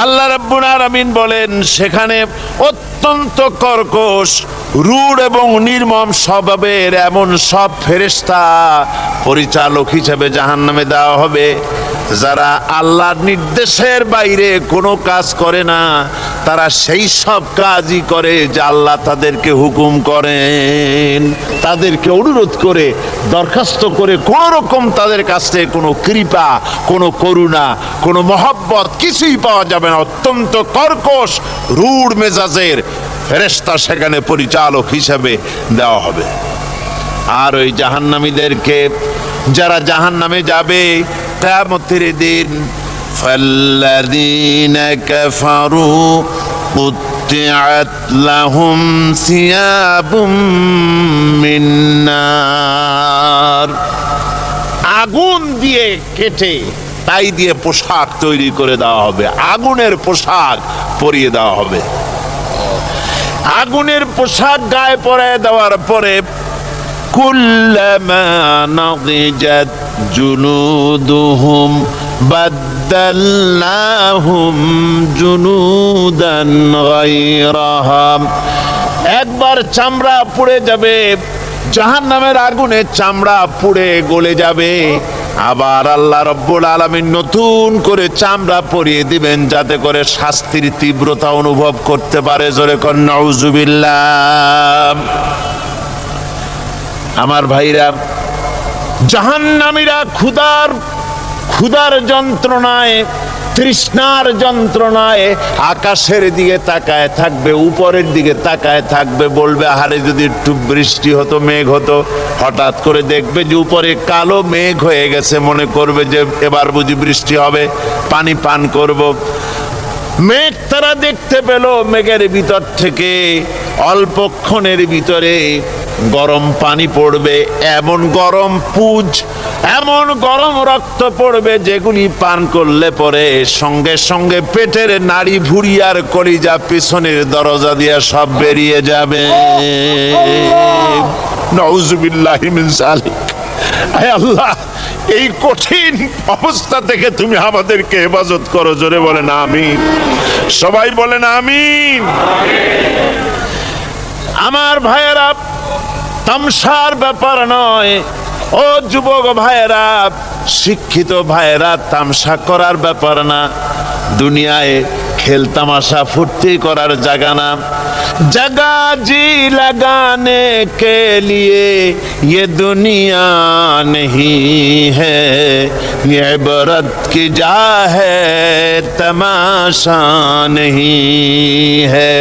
আল্লাহ রাব্বুল আলামিন বলেন সেখানে অত্যন্ত কর্কশ, রূঢ় এবং নির্মম স্বভাবের এমন সব ফেরেশতা পরিচালক হিসেবে জাহান্নামে দেওয়া হবে, যারা আল্লাহর নির্দেশের বাইরে কোনো কাজ করে না। তারা সেই সব কাজই করে যা আল্লাহ তাদেরকে হুকুম করেন। তাদেরকে অনুরোধ করে, দরখাস্ত করে কোনো রকম তাদের কাছ থেকে কোনো কৃপা, কোনো করুণা, কোনো মহব্বত কিছুই পাওয়া যাবে না। অত্যন্ত কর্কশ, রূঢ় মেজাজের ফেরেশতা সেখানে পরিচালক হিসেবে দেওয়া হবে। আর ওই জাহান্নামীদেরকে, যারা জাহান্নামে যাবে কিয়ামতের দিন, ফাল্লাযীনা কাফারু কুত্তিআত লাহুম সিয়াবুম মিন নার, আগুন দিয়ে কেটে তাই দিয়ে পোশাক তৈরি করে দেওয়া হবে। আগুনের পোশাক পরিয়ে দেওয়া হবে। আগুনের পোশাক গায়ে পরায় দেওয়ার পরে কুল্লামা নাদিজাত জুলুদুহুম বাদদালনাহুম জুলুদান গায়রাহা, একবার চামড়া পুড়ে যাবে, জাহান্নামের আগুনে চামড়া পুড়ে গলে যাবে, আবার আল্লাহ রাব্বুল আলামিন নতুন করে চামড়া পরিয়ে দিবেন যাতে করে শাস্তির তীব্রতা অনুভব করতে পারে। জোরে কর নাউজুবিল্লাহ। আমার ভাইরা, জাহান্নামীরা ক্ষুধার যন্ত্রণায়, তৃষ্ণার যন্ত্রণায় আকাশের দিকে তাকায় থাকবে, উপরের দিকে তাকায় থাকবে, বলবে আহারে যদি একটু বৃষ্টি হতো, মেঘ হতো। হঠাৎ করে দেখবে যে উপরে কালো মেঘ হয়ে গেছে, মনে করবে যে এবার বুঝি বৃষ্টি হবে, পানি পান করব। মেঘ তারা দেখতে পেল, মেঘের ভিতর থেকে অল্পক্ষণের ভিতরে গরম পানি পড়বে, এমন গরম পুজ, এমন গরম রক্ত পড়বে যেগুলি পান করলে পরে সঙ্গে সঙ্গে পেটের নাড়ি ভুঁড়ি আর কলিজা পিছনের দরজা দিয়ে সব বেরিয়ে যাবে। নাউজুবিল্লাহি মিন যালিক। হে আল্লাহ, এই কঠিন অবস্থা থেকে তুমি আমাদেরকে হেফাজত করো। জোরে বলেন আমিন। সবাই বলেন আমিন। আমার ভাইয়েরা, তামসার ব্যাপার নয়। ও যুবক ভাইয়েরা, শিক্ষিত ভাইয়েরা, তামসা করার ব্যাপার না। দুনিয়ায় খেল তামাশা ফুর্তি করার জায়গা না। जगह जी लगाने के लिए ये दुनिया नहीं है, ये इबरत की जा है तमाशा नहीं है।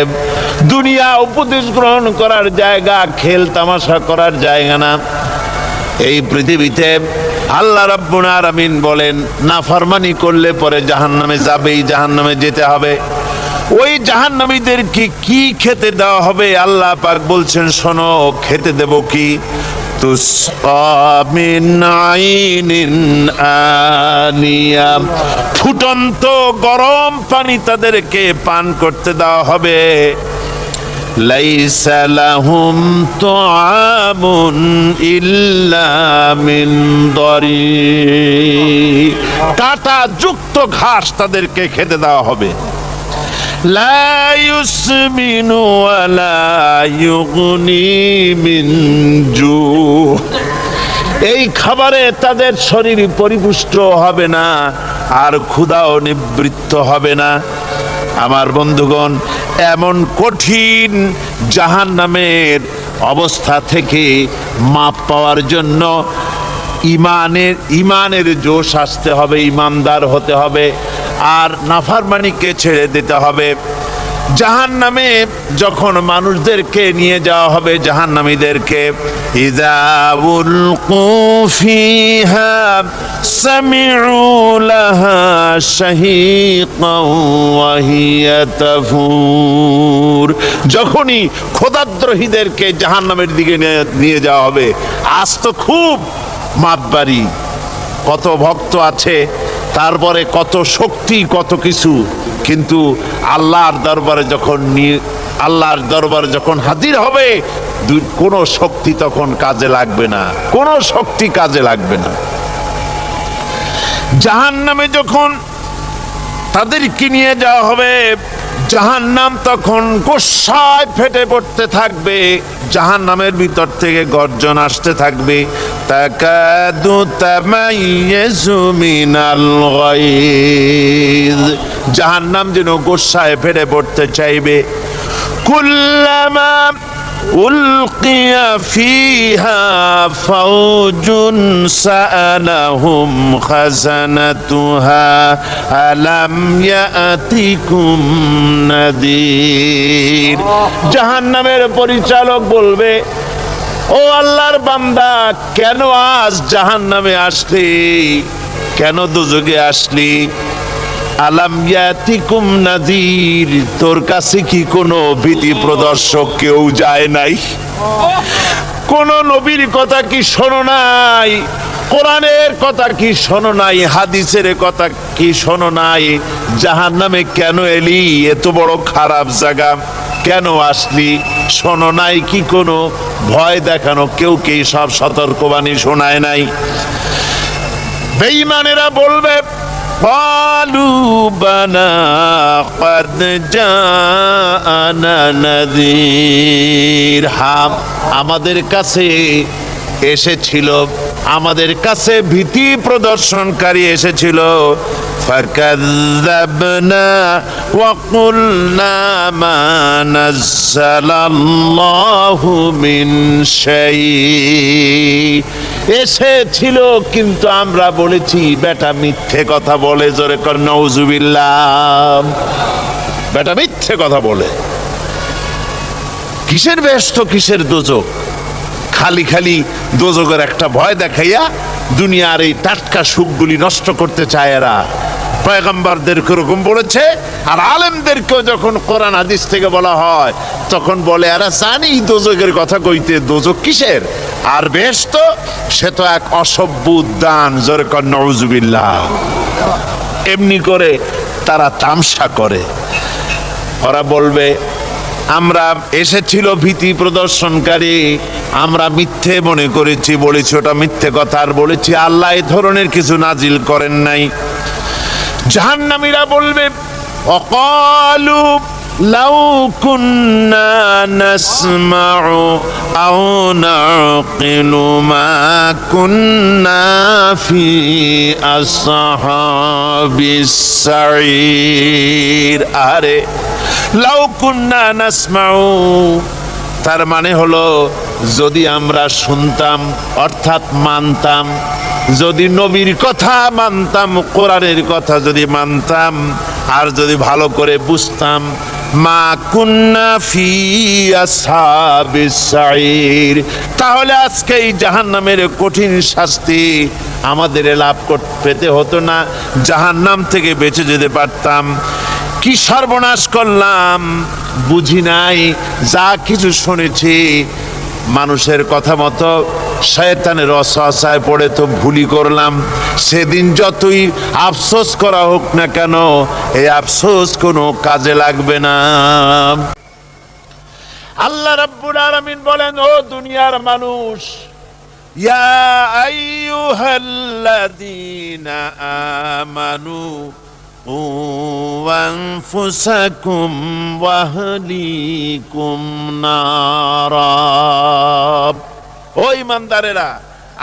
दुनिया उपदेश ग्रहण करार जायगा, खेल तमाशा करार जायगा ना। এই পৃথিবীতে আল্লাহ রাব্বুল আলামিন বলেন নাফরমানি করলে পরে জাহান্নামে যাবেই, জাহান্নামে যেতে হবে। ওই জাহান্নামীদেরকে কি খেতে দেওয়া হবে আল্লাহ পাক বলছেন, শোনো খেতে দেব কি। তুসকা মিন আইনিন আনিয়া, ফুটন্ত গরম পানি তাদেরকে পান করতে দেওয়া হবে। লাইসা লাহুম তুআমুন ইল্লা মিন দরি, কাঁটা যুক্ত ঘাস তাদেরকে খেতে দেওয়া হবে। লা ইউসমিনু ওয়ালা ইউগনি মিন জু, এই খাবারে তাদের শরীর পরিপুষ্ট হবে না আর ক্ষুধাও নিবৃত্ত হবে না। আমার বন্ধুগণ, এমন কঠিন জাহান্নামের অবস্থা থেকে মাপ পাওয়ার জন্য ইমানের জোশ আসতে হবে, ইমানদার হতে হবে, আর নাফরমানিকে ছেড়ে দিতে হবে। জাহান্নামে যখন মানুষদেরকে নিয়ে যাওয়া হবে, জাহান্নামীদেরকে, ইযা উলকু ফিহা সামিউ লাহা শাহীকাও ওয়া হিয়া তাফুর, যখনই খোদাদ্রোহীদেরকে জাহান্নামের দিকে নিয়ে যাওয়া হবে, আজ তো খুব মাতবাড়ি, কত ভক্ত আছে, তারপরে কত শক্তি, কত কিছু, কিন্তু আল্লাহর দরবারে যখন হাজির হবে, কোনো শক্তি তখন কাজে লাগবে না, কোনো শক্তি কাজে লাগবে না। জাহান্নামে যখন তাদেরকে নিয়ে যাওয়া হবে জাহান্নাম। তখন গোসায় ফেটে পড়তে থাকবে, জাহান্নামের ভিতর থেকে গর্জন আসতে থাকবে, তাকাদু তামাইয়াজু মিনাল গায়জ। জাহান্নাম যেন গোসায় ফেটে পড়তে চাইবে। কুল্লামা উলকিয়া ফিহা ফাওজুন সাআলাহুম খাজানাতুহা আলাম ইয়াতিকুম নাদির। জাহান্নামের পরিচালক বলবে, ও আল্লাহর বান্দা, কেন আজ জাহান্নামে আসলি, কেন দোজখে আসলি? আলাম ইয়াতিকুম নাদির, তোর কাছে কি কোনো ভীতি প্রদর্শক কেউ যায় নাই? কোন নবীর কথা কি শোনো নাই? কোরআনের কথা কি শোনো নাই? হাদিসের কথা কি শোনো নাই? জাহান্নামে কেন এলি? এত বড় খারাপ জায়গা কেন আসলি? শোনো নাই কি কোনো ভয় দেখানো কেউ কি সব সতর্কবাণী শোনায় নাই? বেঈমানেরা বলবে, قالوا بلى قد جاءنا نذير, আমাদের কাছে এসেছিল, আমাদের কাছে ভীতি প্রদর্শনকারী এসেছিল। فكذبنا وقلنا ما نزل الله من شيء, এসেছিল কিন্তু আমরা বলেছি বেটা মিথ্যে কথা বলে। জোরে কর নাউজুবিল্লাহ। বেটা মিথ্যে কথা বলে। কিসের বেহেশত কিসের দোজখ? খালি খালি দোজখের একটা ভয় দেখাইয়া দুনিয়ার এই টাটকা সুখগুলি নষ্ট করতে চায় এরা। পয়গম্বরদেরকে এরকম বলেছে, আর আলেমদেরকেও যখন কোরআন হাদিস থেকে বলা হয় তখন বলে এরা জানি দোজখের কথা কইতে। দোজখ কিসের? আর বেহেশত সে তো এক অসভ্য উদ্যান। জোরে কর নাউজুবিল্লাহ। এমনি করে তারা তামসা করে। ওরা বলবে আমরা এসেছিল ভীতি প্রদর্শনকারী, আমরা মিথ্যে মনে করেছি, বলেছি ওটা মিথ্যে কথা, আর বলেছি আল্লাহ এ ধরনের কিছু নাজিল করেন নাই। জাহান্নামীরা বলবে, অকালু লাউ কুন্না নাসমাউ আও নাকিলু মা কুন্না ফি আসহাবিস সাঈর। আরে লাউ কুন্না নাসমাউ, তার মানে হলো যদি আমরা শুনতাম অর্থাৎ মানতাম, যদি নবীর কথা মানতাম, কোরআনের কথা যদি মানতাম, আর যদি ভালো করে বুঝতাম, মা কুন্না ফি আসহাবিস সাঈর, তাহলে আজকে এই জাহান্নামের কঠিন শাস্তি আমাদের লাভ পেতে হতো না, জাহান্নাম থেকে বেঁচে যেতে পারতাম। কি সর্বনাশ করলাম, বুঝি নাই, যা কিছু শুনেছি মানুষের কথা মতো শয়তানের ওয়াসওয়াসায় পড়ে তো ভুলই করলাম। সেদিন যতই আফসোস করা হোক না কেন, এই আফসোস কোনো কাজে লাগবে না। আল্লাহ রাব্বুল আলামিন বলেন, ও দুনিয়ার মানুষ, ইয়া আইয়ুহাল্লাযীনা আমানু ওয়ানফুসাকুম ওয়াহলিকুম নারা। ও ইমানদারেরা,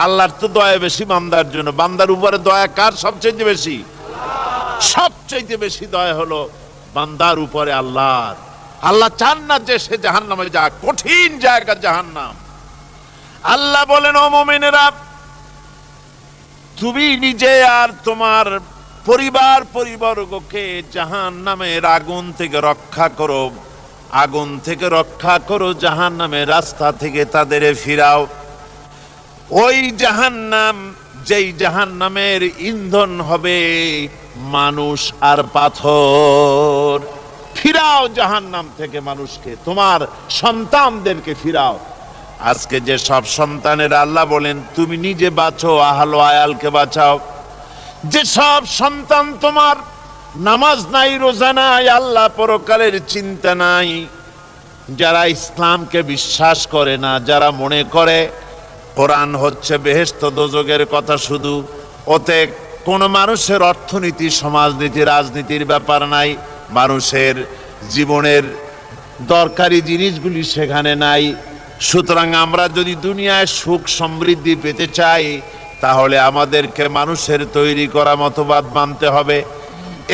আল্লাহর তো দয়া বেশি বান্দার জন্য। বান্দার উপরে দয়া কার সবচেয়ে বেশি? সবচেয়ে বেশি দয়া হলো বান্দার উপরে আল্লাহর। আল্লাহ চান না যে সে জাহান্নামে যাক, কঠিন জায়গা জাহান্নাম। আল্লাহ বলেন, ও মুমিনেরা, তুমি নিজে আর তোমার পরিবারকে জাহান্নামের আগুন থেকে রক্ষা করো, আগুন থেকে রক্ষা করো, জাহান্নামের রাস্তা থেকে তাদের ফিরাও। ওই জাহান্নাম, যেই জাহান্নামের ইন্ধন হবে মানুষ আর পাথর। ফিরাও জাহান্নাম থেকে মানুষকে, তোমার সন্তানদেরকে ফিরাও। আজকে যে সব সন্তানের আল্লাহ বলেন তুমি নিজে বাঁচো, আহল আয়ালকে বাঁচাও। যে সব সন্তান তোমার নামাজ নাই, রোজা নাই, আল্লাহ পরকালের চিন্তা নাই, যারা ইসলামকে বিশ্বাস করে না, যারা মনে করে কোরআন হচ্ছে বেহেশত দোজখের কথা শুধু, ওতে কোন মানুষের অর্থনীতি, সমাজনীতি, রাজনীতির ব্যাপার নাই, মানুষের জীবনের দরকারি জিনিসগুলি সেখানে নাই। সুতরাং আমরা যদি দুনিয়ায় সুখ সমৃদ্ধি পেতে চাই, তাহলে আমাদেরকে মানুষের তৈরি করা মতবাদ মানতে হবে।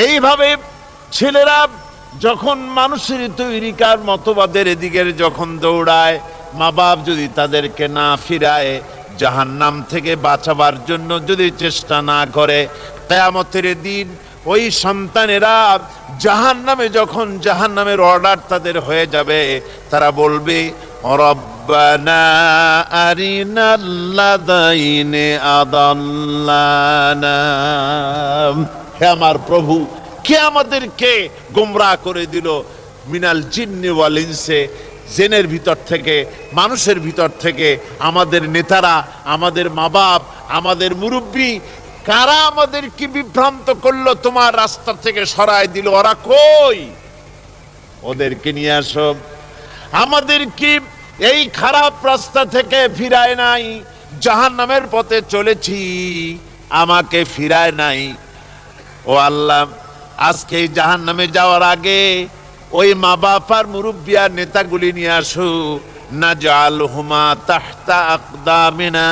এইভাবে ছেলেরা যখন মানুষের তৈরিকার মতবাদের দিকে যখন দৌড়ায়, মা বাপ যদি তাদেরকে না ফিরায়, জাহান্নাম থেকে বাঁচাবার জন্য যদি চেষ্টা না করে, কিয়ামতের দিন ওই সন্তানেরা জাহান্নামে, যখন জাহান্নামের অর্ডার তাদের হয়ে যাবে, তারা বলবে, রব্বানা আরিনাল্লাযাইনি আদাল্লানা, হে আমার প্রভু, কে আমাদেরকে গোমরাহ করে দিল, মিনাল জিন্নি ওয়াল ইনসে, জিনের ভিতর থেকে, মানুষের ভিতর থেকে, আমাদের নেতারা, আমাদের মা বাপ, আমাদের মুরব্বী, কারা আমাদেরকে বিভ্রান্ত করলো, তোমার রাস্তা থেকে সরায় দিল, ওরা কই? ওদেরকে নিয়ে আসো। আমাদেরকে এই খারাপ রাস্তা থেকে ফিরায় নাই, জাহান্নামের পথে চলেছি, আমাকে ফিরায় নাই। ও আল্লাহ, আজকে এই জাহান্নামে যাওয়ার আগে ওই মা বাপ আর মুরব্বী আর নেতাগুলি নিয়ে আসো। নাজআলহুমা তাহতা আকদামিনা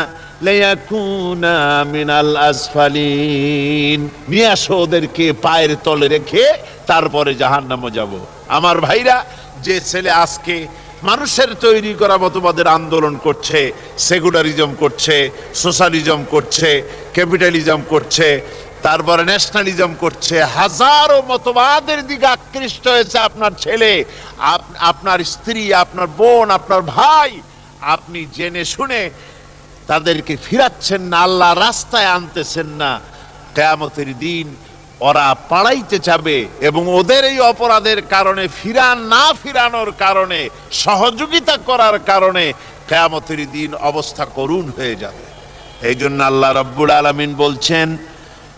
লিয়াকুনা মিনাল আসফালিন, নিয়ে আসো ওদেরকে পায়ের তলে রেখে তারপরে জাহান্নামে যাব। আমার ভাইরা, যে ছেলে আজকে মানুষের তৈরি করা মতবাদের আন্দোলন করছে, সেকুলারিজম করছে, সোশ্যালিজম করছে, ক্যাপিটালিজম করছে, তারপরে ন্যাশনালিজম করছে, হাজারো মতবাদের দিকে আকৃষ্ট হয়েছে আপনার ছেলে, আপনার স্ত্রী, আপনার বোন, আপনার ভাই, আপনি জেনে শুনে তাদেরকে ফিরাচ্ছেন না, আল্লাহ রাস্তায় আনতেছেন না। কিয়ামতের দিন ওরা পালাইতে যাবে এবং ওদের এই অপরাধের কারণে, ফিরানোর কারণে, সহযোগিতা করার কারণে কিয়ামতের দিন অবস্থা করুণ হয়ে যাবে। এই জন্য আল্লাহ রাব্বুল আলামিন বলছেন,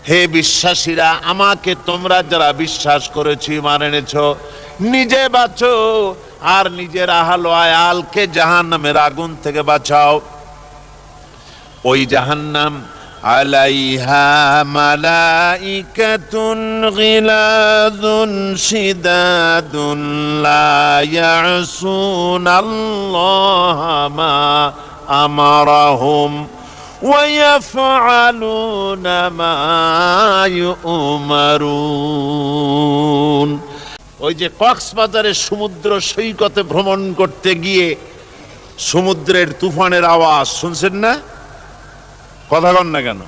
হে বিশ্বাসীরা, আমাকে তোমরা যারা বিশ্বাস করেছো, ঈমান এনেছো, নিজে বাঁচো আর নিজের আহল ও আয়ালকে জাহান্নামের আগুন থেকে বাঁচাও। ওই জাহান্নাম আলাইহা মালাইকাতুন গিলাযুন শিদাদুন লা ইয়াসুনাল্লাহা মা আমারাহুম ওয়া ইয়াফআলুনা মা ইউমারুন। ওই যে কক্সবাজারের সমুদ্র সৈকতে ভ্রমণ করতে গিয়ে সমুদ্রের তুফানের আওয়াজ শুনছেন না? কথা কন না কেন?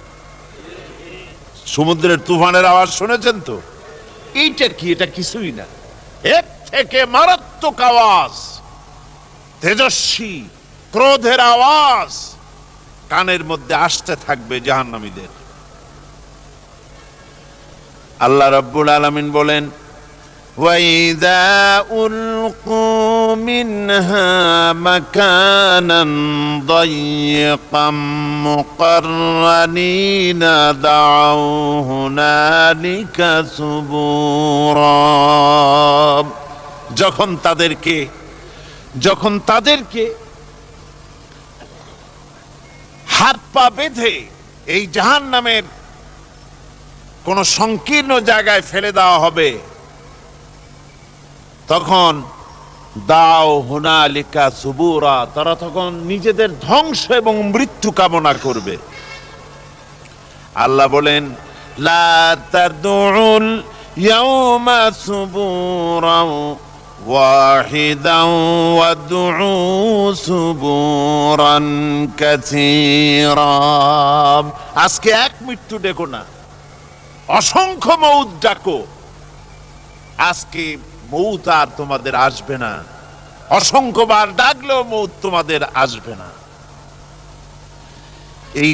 সমুদ্রের তুফানের আওয়াজ শুনেছেন তো? এইটা কি? এটা কিছুই না, এর থেকে মারাত্মক আওয়াজ, তেজস্বী ক্রোধের আওয়াজ কানের মধ্যে আসতে থাকবে জাহান্নামীদের। আল্লাহ রাব্বুল আলামিন বলেন, وَإِذَا أُلْقُوا مِنْهَا مَكَانًا ضَيِّقًا مُقَرَّنِينَ دَعَوْا هُنَالِكَ ثُبُورًا। যখন তাদেরকে হাত পা বেঁধে এই জাহান্নামের কোন সংকীর্ণ জায়গায় ফেলে দেওয়া হবে, তখন দাও হুনালিকা সুবুরা, তারা তখন নিজেদের ধ্বংস এবং মৃত্যু কামনা করবে। আল্লাহ বলেন, লা তাদউল ইয়াউমা সুবুরাও ওয়াহিদাও ওয়াদউ সুবুরান কাসীরা। আজকে এক মৃত্যু ডেকো না, অসংখ্য মউত ডাকো। আজকে মউত আর তোমাদের আসবে না, অসংখ্যবার ডাকলেও মউত তোমাদের আসবে না। এই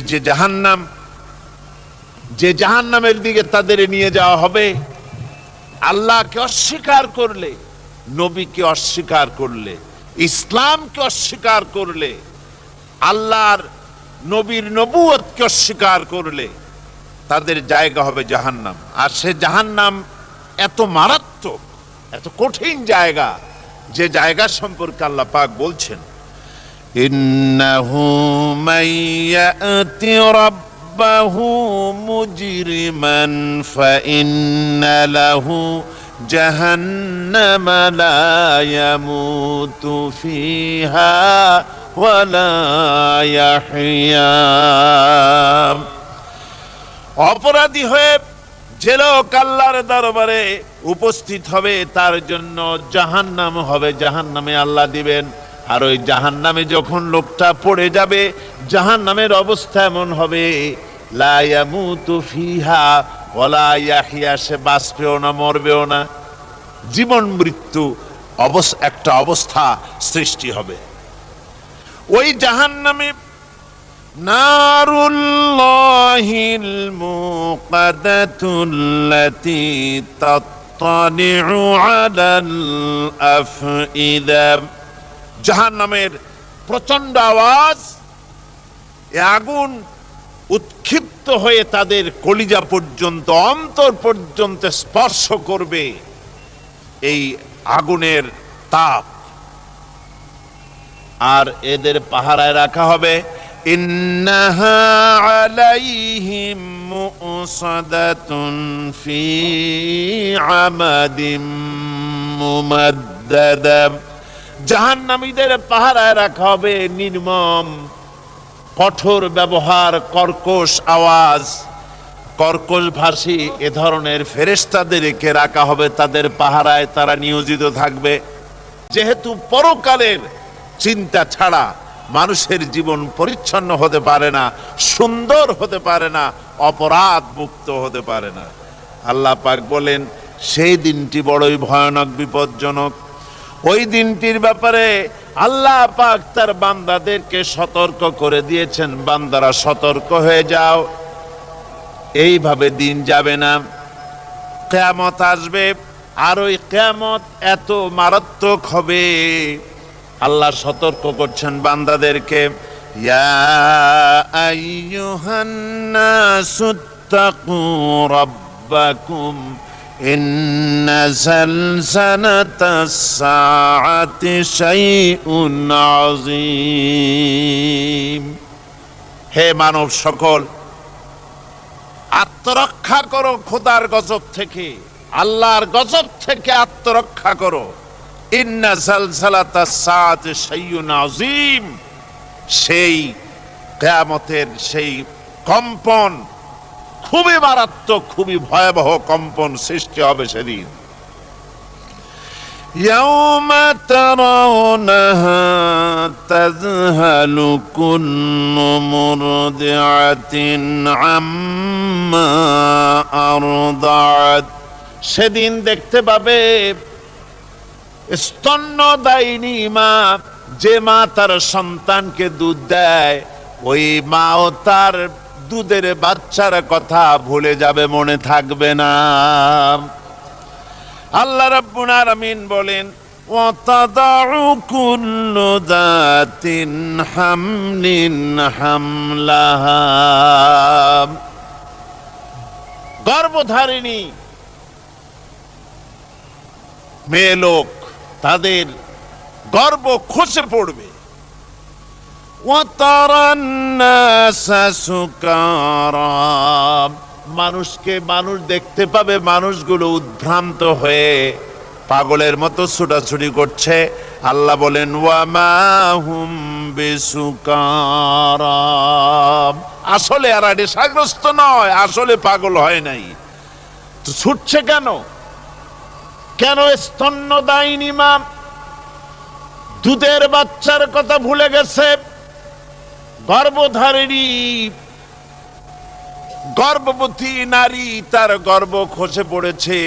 যে জাহান্নামের দিকে তাদের নিয়ে যাওয়া হবে, আল্লাহকে অস্বীকার করলে, নবীকে অস্বীকার করলে, ইসলামকে অস্বীকার করলে, আল্লাহর নবীর নবুয়তকে অস্বীকার করলে তাদের জায়গা হবে জাহান্নাম। আর সে জাহান্নাম এত মারাত্মক, এত কঠিন জায়গা, যে জায়গা সম্পর্কে আল্লাহ পাক বলছেন, ইন্নাহু মাইয়াতি রাব্বাহু মুজরিমান ফাইন্না লাহু জাহান্নামা লা ইয়ামুতু ফিহা ওয়া লা ইয়াহইয়া। অপরাধী হয়ে যে লোক আল্লাহর দরবারে উপস্থিত হবে তার জন্য জাহান্নাম হবে, জাহান্নামে আল্লাহ দিবেন। আর ওই জাহান্নামে যখন লোকটা পড়ে যাবে, জাহান্নামের অবস্থা এমন হবে লা ইয়ামুতু ফিহা ওয়া লা ইয়াহইয়া, সে বাঁচবেও না মরবেও না, জীবন মৃত্যু একটা অবস্থা সৃষ্টি হবে। ওই জাহান্নামে নারুল্লাহিল মুকাদাতুল্লাতী তাত্তালিউ আলাল আফইদা, জাহান্নামের প্রচন্ড আওয়াজ, এ আগুন উৎক্ষিপ্ত হয়ে তাদের কলিজা পর্যন্ত, অন্তর পর্যন্ত স্পর্শ করবে এই আগুনের তাপ। আর এদের পাহারায় রাখা হবে ইন্নাহা আলাইহিম মুসাদাতুন ফি আমাদিম মুমাদ্দাদা, জাহান্নামীদের পাহারায় রাখা হবে নির্মম কঠোর ব্যবহার, কর্কশ আওয়াজ, কর্কশ ভাষী এ ধরনের ফেরেশতাদেরকে রাখা হবে তাদের পাহারায়, তারা নিয়োজিত থাকবে। যেহেতু পরকালের চিন্তা ছাড়া মানুষের জীবন পরিচ্ছন্ন হতে পারে না, সুন্দর হতে পারে না, অপরাধ মুক্ত হতে পারে না। আল্লাহ পাক বলেন সেই দিনটি বড়ই ভয়ানক, বিপজ্জনক। ওই দিনটির ব্যাপারে আল্লাহ পাক তার বান্দাদেরকে সতর্ক করে দিয়েছেন, বান্দারা সতর্ক হয়ে যাও, এইভাবে দিন যাবে না, কিয়ামত আসবে। আর ওই কিয়ামত এত মারাত্মক হবে, আল্লাহ সতর্ক করছেন বান্দাদেরকে, ইয়া আইয়ুহান নাসুত্তাকু রাব্বাকুম ইন্না জালজালাতাস সাআতি শাইউন আযীম। হে মানব সকল, আত্মরক্ষা করো খোদার গজব থেকে, আল্লাহর গজব থেকে আত্মরক্ষা করো। ইন্না জালজালাতাস সাআতি শাইউন আযীম, সেই কিয়ামতের সেই কম্পন খুবই মারাত্মক, খুবই ভয়াবহ কম্পন সৃষ্টি হবে সেদিন। ইয়াউমা তারাউনাহা তাযহালু কুল্লু মুরদিআতিন আম্মা আরদাআত, সেদিন দেখতে পাবে স্তন্যদায়িনী মা, যে মা তার সন্তানকে দুধ দেয়, ওই মাও তার দুধের বাচ্চার কথা ভুলে যাবে, মনে থাকবে না। আল্লাহ রাব্বুল আলামিন বলেন ওয়া তাদাউ কুল্লু যাতিন হামলিন হামলাহা, গর্ভধারিণী মেয়ে লোক তাদের গর্ব খসে পড়বে। মানুষকে মানুষ দেখতে পাবে, মানুষগুলো উদ্ভ্রান্ত হয়ে পাগলের মতো ছুটাছুটি করছে। আল্লাহ বলেন ওয়ামা হুম বিসুকারা, আসলে আর নেশাগ্রস্ত নয়, আসলে পাগল হয় নাই। তো ছুটছে কেন? কেন স্তন্যদায়িনী মা দুধের বাচ্চার কথা ভুলে গেছে? গর্ভধারিণী গর্ভবতী নারী, তার গর্ভ খসে পড়েছে,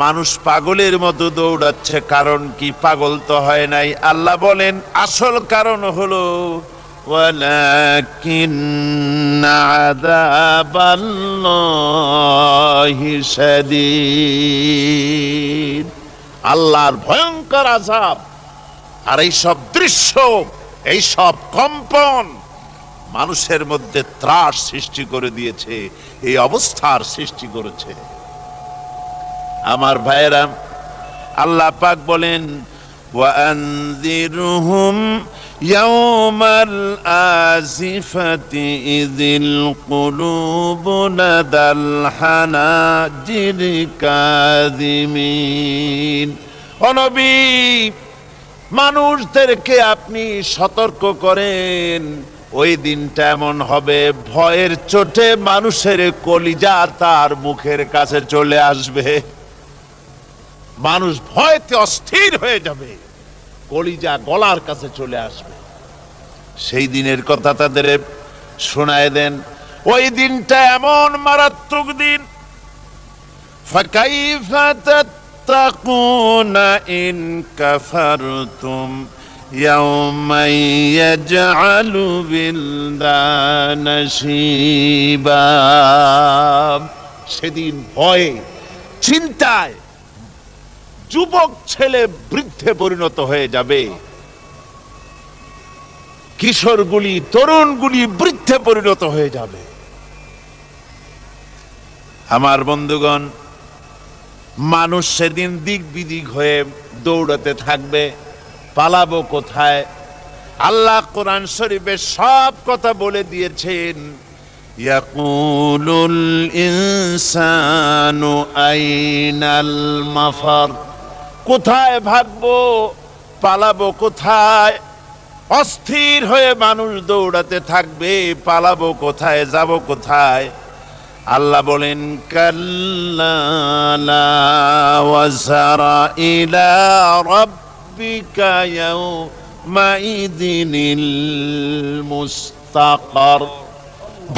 মানুষ পাগলের মতো দৌড়াচ্ছে। কারণ কি? পাগল তো হয় নাই। আল্লাহ বলেন আসল কারণ হলো ওয়ালাকিন্না আযাবাল্লাহি শাদীদ, আল্লাহর ভয়ঙ্কর আযাব। আর এই সব দৃশ্য, এই সব কম্পন মানুষের মধ্যে ত্রাস সৃষ্টি করে দিয়েছে, এই অবস্থার সৃষ্টি করেছে। আমার ভাইয়েরা, আল্লাহ পাক বলেন وأنذرهم يوم الآزفة إذ القلوب لدى الحناجر كاظمين। ও নবী, মানুষদেরকে আপনি সতর্ক করেন, ওই দিনটা এমন হবে ভয়ের চোটে মানুষের কলিজা তার মুখের কাছে চলে আসবে। মানুষ ভয়তে অস্থির হয়ে যাবে, কলিজা গলার কাছে চলে আসবে। সেই দিনের কথা তাদের শোনায় দেন। ওই দিনটা এমন মারাত্মক দিন। ফাকাইফা তাত্তাকুনা ইন কাফারতুম ইয়াওমান ইয়াজআলু বিলদানা শিবা। সেদিন ভয়ে চিন্তায় যুবক ছেলে বৃদ্ধে পরিণত হয়ে যাবে, কিশোরগুলি তরুণগুলি বৃদ্ধে পরিণত হয়ে যাবে। আমার বন্ধুগণ, মানুষ সেদিন দিক বিদিক হয়ে দৌড়াতে থাকবে, পালাবো কোথায়? আল্লাহ কোরআন শরীফে সব কথা বলে দিয়েছেন। ইয়াকুলুল ইনসানু আইনাল মাফার। কোথায় ভাগবো, পালাবো কোথায়? অস্থির হয়ে মানুষ দৌড়াতে থাকবে, পালাবো কোথায়, যাব কোথায়? আল্লাহ বলেন কাল্লা লা ওয়াজরা ইলা রাব্বিকা ইয়াওমাইযিনিল মুস্তাকার।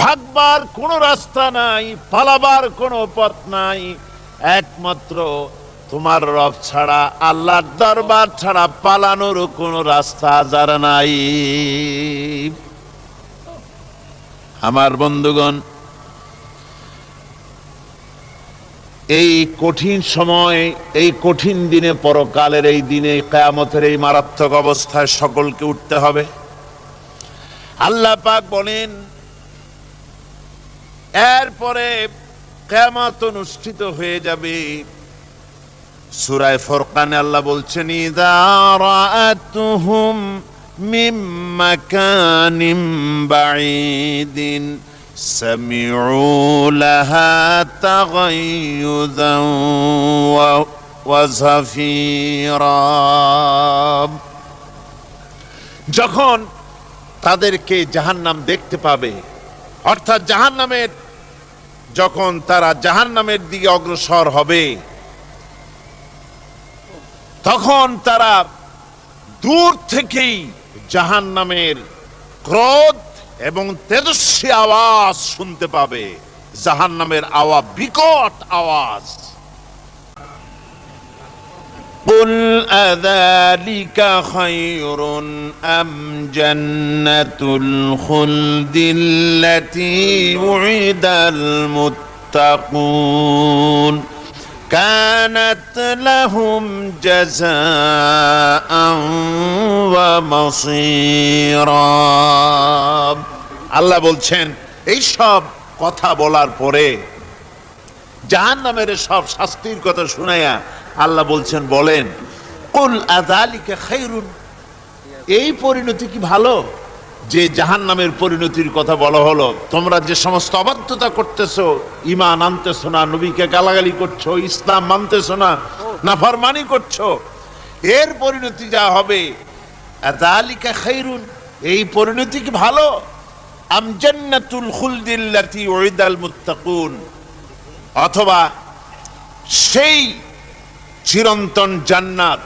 ভাগবার কোনো রাস্তা নাই, পালাবার কোনো পথ নাই, একমাত্র তোমার রব ছাড়া, আল্লাহর দরবার ছাড়া পালানোর কোনো রাস্তা যার নাই। আমার বন্ধুগণ, এই কঠিন সময়, এই কঠিন দিনে, পরকালের এই দিনে, কিয়ামতের এই মারাত্মক অবস্থায় সকলকে উঠতে হবে। আল্লাহ পাক বলেন, এরপরে কিয়ামত অনুষ্ঠিত হয়ে যাবে। সূরা ফুরকানে আল্লাহ বলছেন, ইযা রাআতুহুম মিন মাকানিন বাঈদিন সামিউ লাহা তাগায়্যুযান ওয়া যাফীরা। যখন তাদেরকে জাহান্নাম দেখতে পাবে, অর্থাৎ জাহান্নামের, যখন তারা জাহান্নামের দিকে অগ্রসর হবে, তখন তারা দূর থেকেই জাহান্নামের ক্রোধ এবং তেজস্বী আওয়াজ শুনতে পাবে। জাহান্নামের আওয়াজ, বিকট আওয়াজ। কুল আযালিকা খায়রুন আম জান্নাতুল খুলদিল্লাতী উইদাল মুত্তাকুন কানাত লাহুম জাযাআন ওয়া মাসীরা। আল্লাহ বলছেন, এই সব কথা বলার পরে, জাহান্নামের সব শাস্তির কথা শুনাইয়া আল্লাহ বলছেন, বলেন কুল আযালিকা খায়রুন, এই পরিণতি কি ভালো যে জাহান্নামের পরিণতির কথা বলা হলো? তোমরা যে সমস্ত অবাধ্যতা করতেছো, ঈমান আনতেছো না, নবীকে গালাগালি করছো, ইসলাম মানতেছো না, নাফরমানি করছো, এর পরিণতি যা হবে, আযালিকা খায়রুন, এই পরিণতি কি ভালো? আম জান্নাতুল খুলদিল্লাতী উইদাল মুত্তাকুন, অথবা সেই চিরন্তন জান্নাত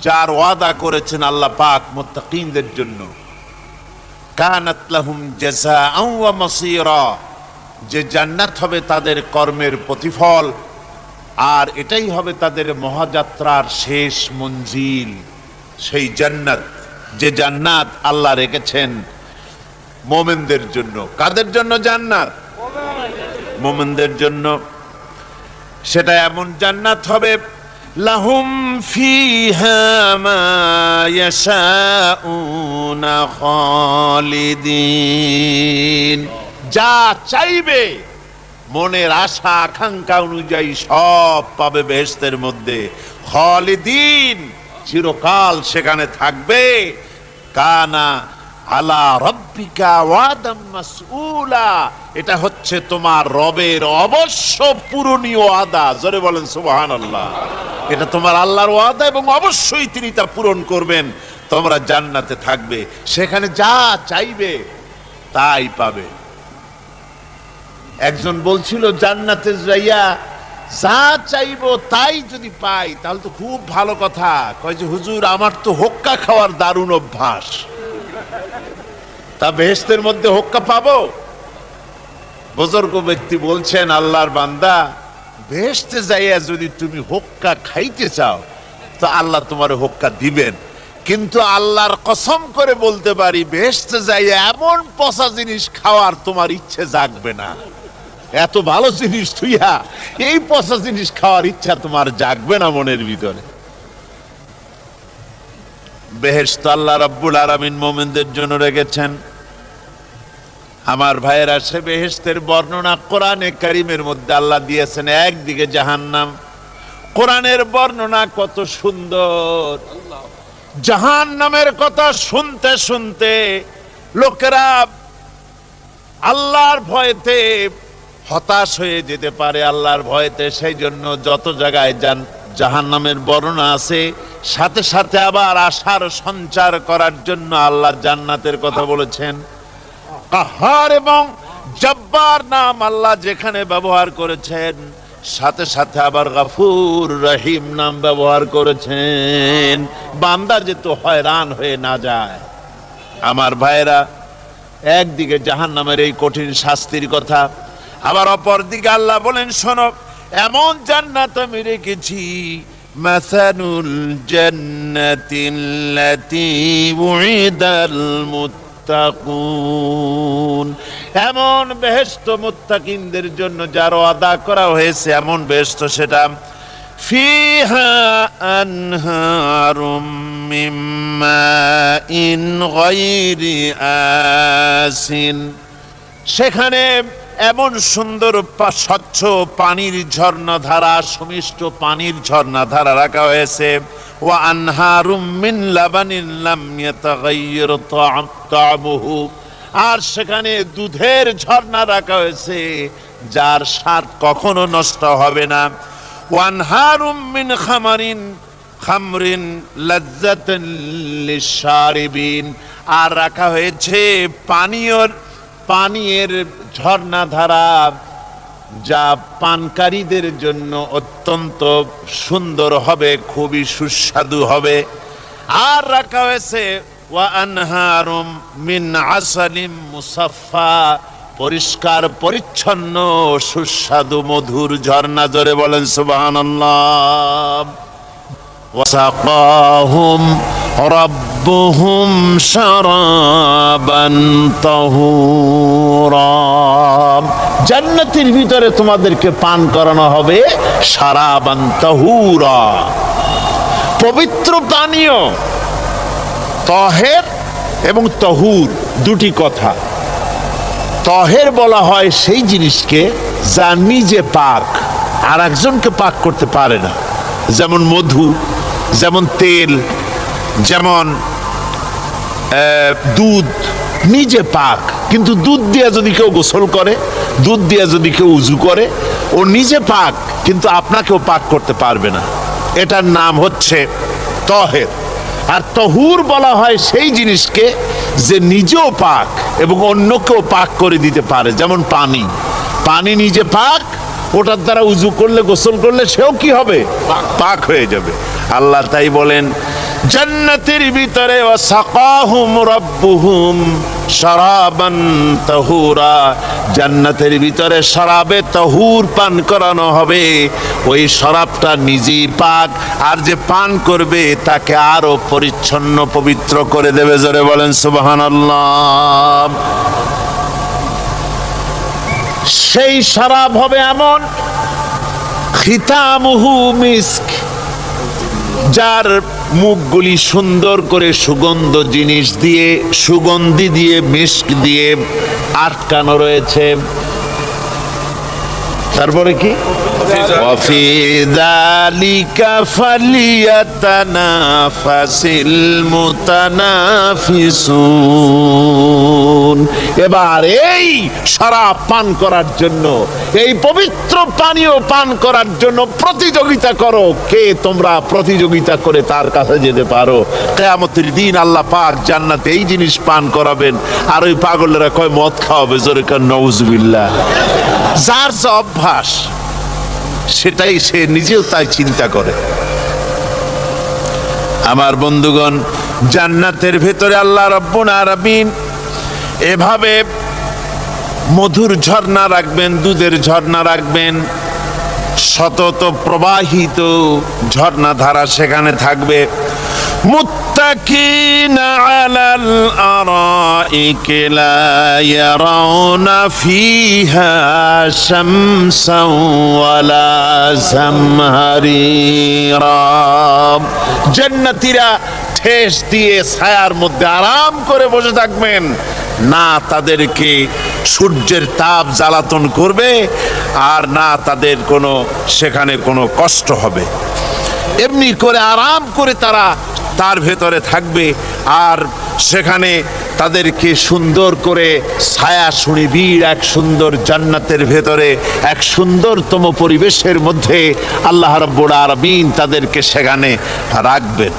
যার ওয়াদা করেছেন আল্লাহ পাক মুত্তাকিনদের জন্য। কানাত লাহুম জাযাআন ওয়া মাসীরা, যে জান্নাত হবে তাদের কর্মের প্রতিফল, আর এটাই হবে তাদের মহাযাত্রার শেষ মঞ্জিল। সেই জান্নাত, যে জান্নাত আল্লাহ রেখেছেন মুমিনদের জন্য। কাদের জন্য জান্নাত? মুমিনদের জন্য। সেটা এমন জান্নাত হবে, লাহুম ফিহা মা ইয়াশাউনা খালিদিন, যা চাইবে মনের আশা আকাঙ্ক্ষা অনুযায়ী সব পাবে বেহেশতের মধ্যে। খালিদিন, চিরকাল সেখানে থাকবে। কানা আলা রব্বিকা ওয়াদাম মাসউলা, এটা হচ্ছে তোমার রবের অবশ্য পূরণীয় ওয়াদা। জোরে বলেন সুবহানাল্লাহ। এটা তোমার আল্লাহর ওয়াদা এবং অবশ্যই তিনি তা পূরণ করবেন। তোমরা জান্নাতে থাকবে, সেখানে যা চাইবে তাই পাবে। একজন বলছিল জান্নাতে যাইয়া যা চাইবো তাই যদি পাই তাহলে তো খুব ভালো কথা। কয় যে হুজুর আমার তো হোক্কা খাওয়ার দারুণ অভ্যাস, তা বেহেশতের মধ্যে হোক্কা পাবো? বুজুর্গ ব্যক্তি বলছেন, আল্লাহর বান্দা, বেহেশতে যাইয়া যদি তুমি হোক্কা খাইতে চাও তো আল্লাহ তোমার হোক্কা দিবেন, কিন্তু আল্লাহর কসম করে বলতে পারি বেহেশতে যাইয়া এমন পচা জিনিস খাওয়ার তোমার ইচ্ছে জাগবে না। এত ভালো জিনিস তুইয়া এই পচা জিনিস খাওয়ার ইচ্ছা তোমার জাগবে না মনের ভিতরে। বেহেশত আল্লাহ রাব্বুল আলামিন মুমিনদের জন্য রেখেছেন। আমার ভাইয়েরা, সে বেহেশতের বর্ণনা কোরআনে কারীমের মধ্যে আল্লাহ দিয়েছেন। একদিকে জাহান্নাম, কোরআনের বর্ণনা কত সুন্দর। জাহান্নামের কথা শুনতে শুনতে লোকেরা আল্লাহর ভয়েতে হতাশ হয়ে যেতে পারে, আল্লাহর ভয়েতে। সেই জন্য যত জায়গায় জাহান্নামের বর্ণনা আছে সাথে সাথে আবার আশার সঞ্চার করার জন্য আল্লাহ জান্নাতের কথা বলেছেন। কাহার এবং জব্বার নাম আল্লাহ যেখানে ব্যবহার করেছেন সাথে সাথে আবার গাফুর রহিম নাম ব্যবহার করেছেন, বান্দা যেহেতু হয়রান হয়ে না যায়। আমার ভাইয়েরা, একদিকে জাহান্নামের এই কঠিন শাস্তির কথা, আবার অপর দিকে আল্লাহ বলেন, শোনো, এমন জান্নাত আমি রেখেছি, মাসানুল জান্নাতিল্লাতী উইদাল মুত্তাকুন, এমন বেহেশত মুত্তাকিনদের জন্য যার ওয়াদা করা হয়েছে, এমন বেহেশত সেটা। ফিহা আনহারুম মিন মাইন গায়রি আসিন, সেখানে এমন সুন্দর স্বচ্ছ পানির ঝর্ণাধারা, সুমিষ্ট পানির ঝর্ণাধারা রাখা হয়েছে। ওয়া আনহারুম মিন লাবানিন লাম ইয়াতাগায়্যার তা'আমুহু, আর সেখানে দুধের ঝর্ণা রাখা হয়েছে যার স্বাদ কখনো নষ্ট হবে না। ওয়া আনহারুম মিন খামরিন লাজ্জাতান লিশ-শারিবিন, আর রাখা হয়েছে পানীয়ের ঝর্ণাধারা যা পানকারীদের জন্য অত্যন্ত সুন্দর হবে, খুবই সুস্বাদু হবে। আর রাখা হয়েছে ওয়া আনহারুম মিন আসালিম মুসাফফা, পরিষ্কার পরিচ্ছন্ন সুস্বাদু মধুর ঝর্ণা। জোরে বলেন সুবহানাল্লাহ। ওয়াসাকাহুম রাব্বুহুম শারাবান তাহুরা, জান্নাতের ভিতরে তোমাদেরকে পান করানো হবে শারাবান তাহুরা, পবিত্র পানীয়। তাহের এবং তাহুর দুটি কথা। তাহের বলা হয় সেই জিনিসকে যা নিজে পাক, আর একজনকে পাক করতে পারে না, যেমন মধু, যেমন তেল, যেমন দুধ নিজে পাক। কিন্তু দুধ দিয়ে যদি কেউ গোসল করে, দুধ দিয়ে যদি কেউ উজু করে, ও নিজে পাক, কিন্তু আপনাকেও পাক করতে পারবে না। এটার নাম হচ্ছে তাহের। আর তাহুর বলা হয় সেই জিনিসকে যে নিজেও পাক এবং অন্যকেও পাক করে দিতে পারে, যেমন পানি। পানি নিজে পাক, ওটার দ্বারা উজু করলে, গোসল করলে সেও কি হবে? পাক হয়ে যাবে। আল্লাহ তাই বলেন জান্নাতের ভিতরে ওয়াসাকাহুম রাব্বুহুম শারাবান তাহুরা, জান্নাতের ভিতরে শরাবে তাহুর পান করানো হবে। ওই শরাবটা নিজেই পাক, আর যে পান করবে তাকে আরো পরিচ্ছন্ন পবিত্র করে দেবে। জোরে বলেন সুবহানাল্লাহ। সেই শরাব হবে এমন, খিতামুহু মিস্ক, যার মুখগুলি সুন্দর করে সুগন্ধি দিয়ে মিস্ক দিয়ে আটকানো রয়েছে। তারপরে কি? ওয়াফি যালিকা ফালিয়াতানাফাসিল মুতানাফিসুন। এবার এই শরাব পান করার জন্য, এই পবিত্র পানীয় পান করার জন্য প্রতিযোগিতা করো, কে তোমরা প্রতিযোগিতা করে তার কাছে যেতে পারো। কিয়ামতের দিন আল্লাহ পাক জান্নাতে এই জিনিস পান করাবেন, আর ওই পাগলেরা কয় মদ খাওয়াবে, জোরে কান নাউজুবিল্লাহ। যার যে অভ্যাস সেটাই সে নিজেও তাই চিন্তা করে। আমার বন্ধুগণ, জান্নাতের ভেতরে আল্লাহ রাব্বুল আলামিন এভাবে মধুর ঝর্ণা রাখবেন, দুধের ঝর্ণা রাখবেন, সতত প্রবাহিত ঝর্ণা ধারা সেখানে থাকবে। মুত্তাকিনা আলাল আরাইকি লা ইয়ারাউনা ফিহা শামসান ওয়ালা জামহারিরা। জান্নাতীরা ঠেস দিয়ে ছায়ার মধ্যে আরাম করে বসে থাকবেন, না তাদেরকে সূর্যের তাপ জ্বালাতন করবে, আর না তাদের কোনো সেখানে কোনো কষ্ট হবে। এমনি করে আরাম করে তারা তার ভেতরে থাকবে, আর সেখানে তাদেরকে সুন্দর করে ছায়া সুনিবিড় এক সুন্দর জান্নাতের ভেতরে এক সুন্দরতম পরিবেশের মধ্যে আল্লাহ রাব্বুল আলামিন তাদেরকে সেখানে রাখবেন।